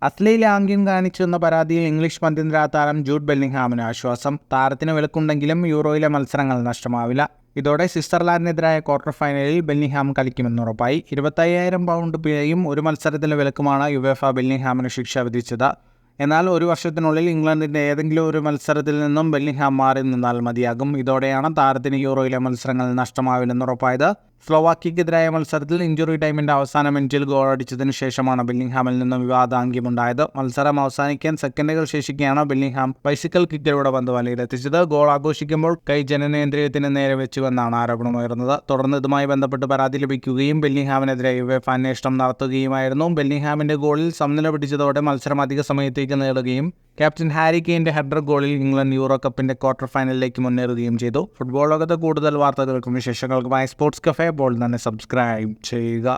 അശ്ലീല ആംഗ്യം കാണിച്ചെന്ന പരാതിയിൽ ഇംഗ്ലീഷ് മധ്യനിര താരം ജൂഡ് ബെല്ലിംഗ്ഹാമിന് ആശ്വാസം. താരത്തിന് വിലക്കുണ്ടെങ്കിലും യൂറോയിലെ മത്സരങ്ങൾ നഷ്ടമാവില്ല. ഇതോടെ സ്വിറ്റ്സർലാൻഡിനെതിരായ ക്വാർട്ടർ ഫൈനലിൽ ബെല്ലിംഗ്ഹാം കളിക്കുമെന്ന് ഉറപ്പായി. 25,000 പൗണ്ട് പിഴയും ഒരു മത്സരത്തിലെ വിലക്കുമാണ് യുവേഫ ബെല്ലിംഗ്ഹാമിന് ശിക്ഷ വിധിച്ചത്. എന്നാൽ ഒരു വർഷത്തിനുള്ളിൽ ഇംഗ്ലണ്ടിൻ്റെ ഏതെങ്കിലും ഒരു മത്സരത്തിൽ നിന്നും ബെല്ലിംഗ്ഹാം മാറി നിന്നാൽ മതിയാകും. ഇതോടെയാണ് താരത്തിന് യൂറോയിലെ മത്സരങ്ങൾ നഷ്ടമാവില്ലെന്ന് ഉറപ്പായത്. സ്ലോവാക്യക്കെതിരായ മത്സരത്തിൽ ഇഞ്ചുറി ടൈമിൻ്റെ അവസാന മിനിറ്റിൽ ഗോളടിച്ചതിനു ശേഷമാണ് ബെല്ലിംഗ്ഹാമിൽ നിന്നും വിവാദാംഗ്യമുണ്ടായത്. മത്സരം അവസാനിക്കാൻ സെക്കൻഡുകൾ ശേഷിക്കെയാണ് ബെല്ലിംഗ്ഹാം ബൈസിക്കിൾ കിക്കിലൂടെ പന്ത് വലയിലെത്തിച്ചത്. ഗോൾ ആഘോഷിക്കുമ്പോൾ കൈ ജനനേന്ദ്രിയത്തിന് നേരെ വെച്ചുവെന്നാണ് ആരോപണമുയർന്നത്. തുടർന്ന് ഇതുമായി ബന്ധപ്പെട്ട് പരാതി ലഭിക്കുകയും ബെല്ലിംഗ്ഹാമിനെതിരെ യുവേഫ അന്വേഷണം നടത്തുകയുമായിരുന്നു. ബെല്ലിംഗ്ഹാമിന്റെ ഗോളിൽ സമനില പിടിച്ചതോടെ മത്സരം അധിക സമയത്തേക്ക് നേടുകയും ക്യാപ്റ്റൻ ഹാരി കെയ്ൻ്റെ ഹെഡർ ഗോളിൽ ഇംഗ്ലണ്ട് യൂറോ കപ്പിന്റെ ക്വാർട്ടർ ഫൈനലിലേക്ക് മുന്നേറുകയും ചെയ്തു. ഫുട്ബോൾ ലോകത്തെ കൂടുതൽ വാർത്തകൾക്കും വിശേഷങ്ങൾക്കുമായി സ്പോർട്സ് കഫേ ഇപ്പോൾ തന്നെ സബ്സ്ക്രൈബ് ചെയ്യുക.